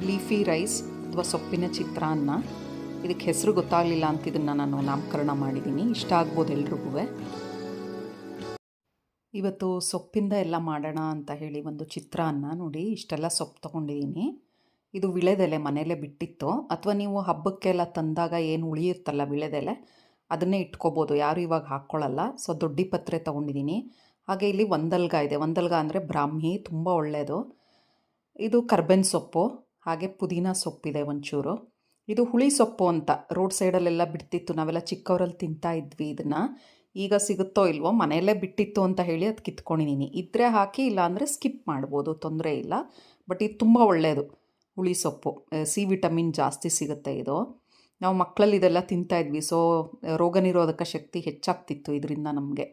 Leafy rice ಅಥವಾ ಸೊಪ್ಪಿನ ಚಿತ್ರಾನ್ನ. ಇದಕ್ಕೆ ಹೆಸರು ಗೊತ್ತಾಗಲಿಲ್ಲ ಅಂತ ಇದನ್ನು ನಾನು ನಾಮಕರಣ ಮಾಡಿದ್ದೀನಿ. ಇಷ್ಟ ಆಗ್ಬೋದು ಎಲ್ರಿಗೂ. ಇವತ್ತು ಸೊಪ್ಪಿಂದ ಎಲ್ಲ ಮಾಡೋಣ ಅಂತ ಹೇಳಿ ಒಂದು ಚಿತ್ರಾನ್ನ. ನೋಡಿ, ಇಷ್ಟೆಲ್ಲ ಸೊಪ್ಪು ತೊಗೊಂಡಿದ್ದೀನಿ. ಇದು ವಿಳೆದೆಲೆ ಮನೆಯಲ್ಲೇ ಬಿಟ್ಟಿತ್ತು, ಅಥವಾ ನೀವು ಹಬ್ಬಕ್ಕೆಲ್ಲ ತಂದಾಗ ಏನು ಉಳಿಯುತ್ತಲ್ಲ ವಿಳೆದೆಲೆ, ಅದನ್ನೇ ಇಟ್ಕೋಬೋದು. ಯಾರು ಇವಾಗ ಹಾಕ್ಕೊಳ್ಳಲ್ಲ. ಸೊ ದೊಡ್ಡ ಪತ್ರೆ ತೊಗೊಂಡಿದ್ದೀನಿ. ಹಾಗೆ ಇಲ್ಲಿ ಒಂದಲ್ಗ ಇದೆ. ಒಂದಲ್ಗ ಅಂದರೆ ಬ್ರಾಹ್ಮಿ, ತುಂಬ ಒಳ್ಳೆಯದು. ಇದು ಕರ್ಬೇವಿನ ಸೊಪ್ಪು, ಹಾಗೆ ಪುದೀನ ಸೊಪ್ಪಿದೆ ಒಂಚೂರು. ಇದು ಹುಳಿ ಸೊಪ್ಪು ಅಂತ ರೋಡ್ ಸೈಡಲ್ಲೆಲ್ಲ ಬಿಡ್ತಿತ್ತು, ನಾವೆಲ್ಲ ಚಿಕ್ಕವರಲ್ಲಿ ತಿಂತಾ ಇದ್ವಿ ಇದನ್ನು. ಈಗ ಸಿಗುತ್ತೋ ಇಲ್ವೋ, ಮನೆಯಲ್ಲೇ ಬಿಟ್ಟಿತ್ತು ಅಂತ ಹೇಳಿ ಅದು ಕಿತ್ಕೊಂಡಿದ್ದೀನಿ. ಇದ್ರೆ ಹಾಕಿ, ಇಲ್ಲ ಅಂದರೆ ಸ್ಕಿಪ್ ಮಾಡ್ಬೋದು, ತೊಂದರೆ ಇಲ್ಲ. ಬಟ್ ಇದು ತುಂಬ ಒಳ್ಳೆಯದು ಹುಳಿ ಸೊಪ್ಪು. ಸಿ ವಿಟಮಿನ್ ಜಾಸ್ತಿ ಸಿಗುತ್ತೆ ಇದು. ನಾವು ಮಕ್ಕಳಲ್ಲಿ ಇದೆಲ್ಲ ತಿಂತಾಯಿದ್ವಿ. ಸೊ ರೋಗ ನಿರೋಧಕ ಶಕ್ತಿ ಹೆಚ್ಚಾಗ್ತಿತ್ತು ಇದರಿಂದ ನಮಗೆ.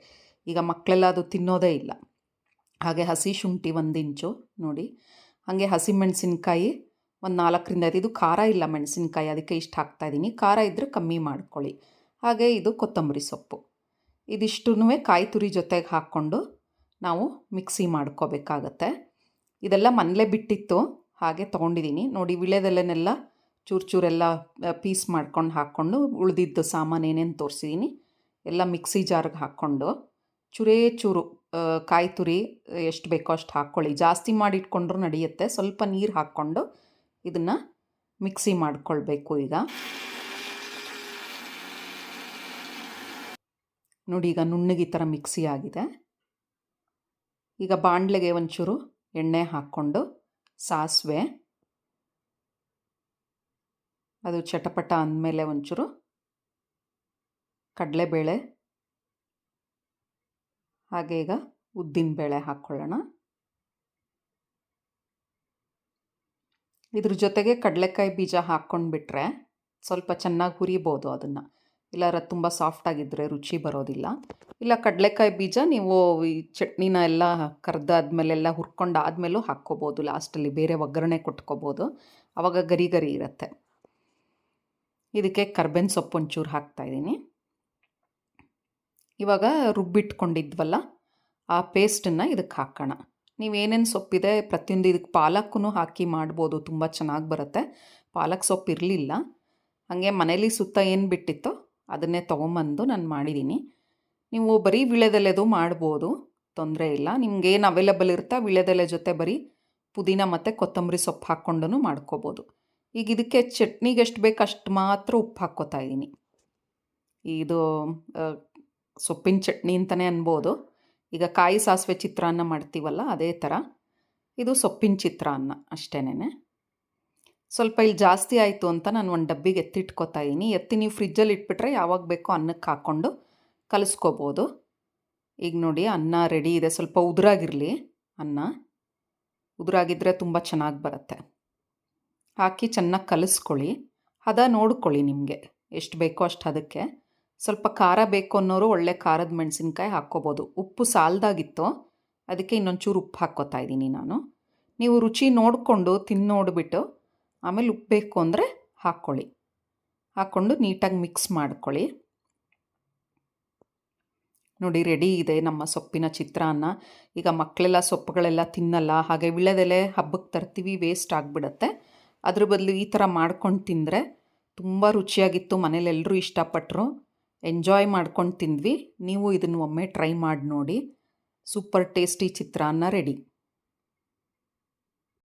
ಈಗ ಮಕ್ಕಳೆಲ್ಲ ಅದು ತಿನ್ನೋದೇ ಇಲ್ಲ. ಹಾಗೆ ಹಸಿ ಶುಂಠಿ 1 ಇಂಚು ನೋಡಿ. ಹಾಗೆ ಹಸಿಮೆಣಸಿನ್ಕಾಯಿ ಒಂದು 4ರಿಂದ 5. ಇದು ಖಾರ ಇಲ್ಲ ಮೆಣಸಿನ್ಕಾಯಿ, ಅದಕ್ಕೆ ಇಷ್ಟು ಹಾಕ್ತಾಯಿದ್ದೀನಿ. ಖಾರ ಇದ್ದರೆ ಕಮ್ಮಿ ಮಾಡ್ಕೊಳ್ಳಿ. ಹಾಗೆ ಇದು ಕೊತ್ತಂಬರಿ ಸೊಪ್ಪು. ಇದಿಷ್ಟೂ ಕಾಯಿ ತುರಿ ಜೊತೆಗೆ ಹಾಕ್ಕೊಂಡು ನಾವು ಮಿಕ್ಸಿ ಮಾಡ್ಕೋಬೇಕಾಗತ್ತೆ. ಇದೆಲ್ಲ ಮನೇಲೇ ಬಿಟ್ಟಿತ್ತು, ಹಾಗೆ ತೊಗೊಂಡಿದ್ದೀನಿ. ನೋಡಿ, ವಿಳೆದೆಲೆನೆಲ್ಲ ಚೂರು ಚೂರೆಲ್ಲ ಪೀಸ್ ಮಾಡ್ಕೊಂಡು ಹಾಕ್ಕೊಂಡು, ಉಳಿದಿದ್ದು ಸಾಮಾನು ಏನೇನು ತೋರಿಸಿದ್ದೀನಿ ಎಲ್ಲ ಮಿಕ್ಸಿ ಜಾರ್ಗೆ ಹಾಕ್ಕೊಂಡು, ಚೂರೇ ಚೂರು ಕಾಯಿ ತುರಿ ಎಷ್ಟು ಬೇಕೋ ಅಷ್ಟು ಹಾಕ್ಕೊಳ್ಳಿ. ಜಾಸ್ತಿ ಮಾಡಿಟ್ಕೊಂಡ್ರೂ ನಡೆಯುತ್ತೆ. ಸ್ವಲ್ಪ ನೀರು ಹಾಕ್ಕೊಂಡು ಇದನ್ನು ಮಿಕ್ಸಿ ಮಾಡ್ಕೊಳ್ಬೇಕು. ಈಗ ನೋಡಿ, ಈಗ ನುಣ್ಣಗೆ ಈ ಥರ ಮಿಕ್ಸಿ ಆಗಿದೆ. ಈಗ ಬಾಣಲೆಗೆ ಒಂಚೂರು ಎಣ್ಣೆ ಹಾಕ್ಕೊಂಡು, ಸಾಸಿವೆ ಅದು ಚಟಪಟ ಅಂದಮೇಲೆ ಒಂಚೂರು ಕಡಲೆಬೇಳೆ, ಹಾಗೆ ಈಗ ಉದ್ದಿನಬೇಳೆ ಹಾಕ್ಕೊಳ್ಳೋಣ. ಇದ್ರ ಜೊತೆಗೆ ಕಡಲೆಕಾಯಿ ಬೀಜ ಹಾಕ್ಕೊಂಡ್ಬಿಟ್ರೆ ಸ್ವಲ್ಪ ಚೆನ್ನಾಗಿ ಹುರಿಬೋದು ಅದನ್ನು. ಇಲ್ಲಾರ ತುಂಬ ಸಾಫ್ಟಾಗಿದ್ದರೆ ರುಚಿ ಬರೋದಿಲ್ಲ. ಇಲ್ಲ, ಕಡಲೆಕಾಯಿ ಬೀಜ ನೀವು ಈ ಚಟ್ನಿನ ಎಲ್ಲ ಕರೆದಾದ್ಮೇಲೆಲ್ಲ ಹುರ್ಕೊಂಡಾದ್ಮೇಲೂ ಹಾಕ್ಕೋಬೋದು. ಲಾಸ್ಟಲ್ಲಿ ಬೇರೆ ಒಗ್ಗರಣೆ ಕೊಟ್ಕೋಬೋದು, ಆವಾಗ ಗರಿ ಗರಿ ಇರುತ್ತೆ. ಇದಕ್ಕೆ ಕರ್ಬೇವಿನ ಸೊಪ್ಪು ಒಂಚೂರು ಹಾಕ್ತಾಯಿದ್ದೀನಿ. ಇವಾಗ ರುಬ್ಬಿಟ್ಕೊಂಡಿದ್ವಲ್ಲ ಆ ಪೇಸ್ಟನ್ನು ಇದಕ್ಕೆ ಹಾಕೋಣ. ನೀವೇನೇನು ಸೊಪ್ಪಿದೆ ಪ್ರತಿಯೊಂದು, ಇದಕ್ಕೆ ಪಾಲಕ್ಕೂ ಹಾಕಿ ಮಾಡ್ಬೋದು, ತುಂಬ ಚೆನ್ನಾಗಿ ಬರುತ್ತೆ. ಪಾಲಕ್ ಸೊಪ್ಪು ಇರಲಿಲ್ಲ, ಹಾಗೆ ಮನೇಲಿ ಸುತ್ತ ಏನು ಬಿಟ್ಟಿತ್ತೋ ಅದನ್ನೇ ತೊಗೊಂಬಂದು ನಾನು ಮಾಡಿದ್ದೀನಿ. ನೀವು ಬರೀ ವಿಳೆದೆಲೆದು ಮಾಡ್ಬೋದು, ತೊಂದರೆ ಇಲ್ಲ. ನಿಮ್ಗೇನು ಅವೈಲೇಬಲ್ ಇರುತ್ತಾ ವಿಳೆದೆಲೆ ಜೊತೆ ಬರೀ ಪುದೀನ ಮತ್ತು ಕೊತ್ತಂಬರಿ ಸೊಪ್ಪು ಹಾಕ್ಕೊಂಡು ಮಾಡ್ಕೋಬೋದು. ಈಗ ಇದಕ್ಕೆ ಚಟ್ನಿಗೆ ಎಷ್ಟು ಬೇಕು ಅಷ್ಟು ಮಾತ್ರ ಉಪ್ಪು ಹಾಕ್ಕೋತಾ ಇದ್ದೀನಿ. ಇದು ಸೊಪ್ಪಿನ ಚಟ್ನಿ ಅಂತಲೇ ಅನ್ಬೋದು. ಈಗ ಕಾಯಿ ಸಾಸಿವೆ ಚಿತ್ರಾನ್ನ ಮಾಡ್ತೀವಲ್ಲ ಅದೇ ಥರ ಇದು ಸೊಪ್ಪಿನ ಚಿತ್ರಾನ್ನ ಅಷ್ಟೇನೆ. ಸ್ವಲ್ಪ ಇಲ್ಲಿ ಜಾಸ್ತಿ ಆಯಿತು ಅಂತ ನಾನು ಒಂದು ಡಬ್ಬಿಗೆ ಎತ್ತಿಟ್ಕೋತಾ ಇದ್ದೀನಿ. ನೀವು ಫ್ರಿಜ್ಜಲ್ಲಿ ಇಟ್ಬಿಟ್ರೆ ಯಾವಾಗ ಬೇಕೋ ಅನ್ನಕ್ಕೆ ಹಾಕ್ಕೊಂಡು ಕಲಿಸ್ಕೋಬೋದು. ಈಗ ನೋಡಿ, ಅನ್ನ ರೆಡಿ ಇದೆ. ಸ್ವಲ್ಪ ಉದುರಾಗಿರಲಿ ಅನ್ನ, ಉದುರಾಗಿದ್ದರೆ ತುಂಬ ಚೆನ್ನಾಗಿ ಬರುತ್ತೆ. ಹಾಕಿ ಚೆನ್ನಾಗಿ ಕಲಿಸ್ಕೊಳ್ಳಿ. ಹದ ನೋಡ್ಕೊಳ್ಳಿ, ನಿಮಗೆ ಎಷ್ಟು ಬೇಕೋ ಅಷ್ಟು ಅದಕ್ಕೆ. ಸ್ವಲ್ಪ ಖಾರ ಬೇಕು ಅನ್ನೋರು ಒಳ್ಳೆ ಖಾರದ ಮೆಣಸಿನ್ಕಾಯಿ ಹಾಕ್ಕೋಬೋದು. ಉಪ್ಪು ಸಾಲದಾಗಿತ್ತು, ಅದಕ್ಕೆ ಇನ್ನೊಂಚೂರು ಉಪ್ಪು ಹಾಕ್ಕೋತಾ ಇದ್ದೀನಿ ನಾನು. ನೀವು ರುಚಿ ನೋಡಿಕೊಂಡು ನೋಡಿಬಿಟ್ಟು ಆಮೇಲೆ ಉಪ್ಪು ಬೇಕು ಅಂದರೆ ಹಾಕ್ಕೊಳ್ಳಿ. ಹಾಕ್ಕೊಂಡು ನೀಟಾಗಿ ಮಿಕ್ಸ್ ಮಾಡ್ಕೊಳ್ಳಿ. ನೋಡಿ, ರೆಡಿ ಇದೆ ನಮ್ಮ ಸೊಪ್ಪಿನ ಚಿತ್ರಾನ್ನ. ಈಗ ಮಕ್ಕಳೆಲ್ಲ ಸೊಪ್ಪುಗಳೆಲ್ಲ ತಿನ್ನಲ್ಲ, ಹಾಗೆ ವಿಳೆದೆಲೆ ಹಬ್ಬಕ್ಕೆ ತರ್ತೀವಿ, ವೇಸ್ಟ್ ಆಗಿಬಿಡುತ್ತೆ. ಅದ್ರ ಬದಲು ಈ ಥರ ಮಾಡ್ಕೊಂಡು ತಿಂದರೆ ತುಂಬ ರುಚಿಯಾಗಿತ್ತು. ಮನೇಲಿ ಎಲ್ಲರೂ ಇಷ್ಟಪಟ್ಟರು, ಎಂಜಾಯ್ ಮಾಡ್ಕೊಂಡು ತಿಂದ್ವಿ. ನೀವು ಇದನ್ನು ಒಮ್ಮೆ ಟ್ರೈ ಮಾಡಿ ನೋಡಿ. ಸೂಪರ್ ಟೇಸ್ಟಿ ಚಿತ್ರಾನ್ನ ರೆಡಿ.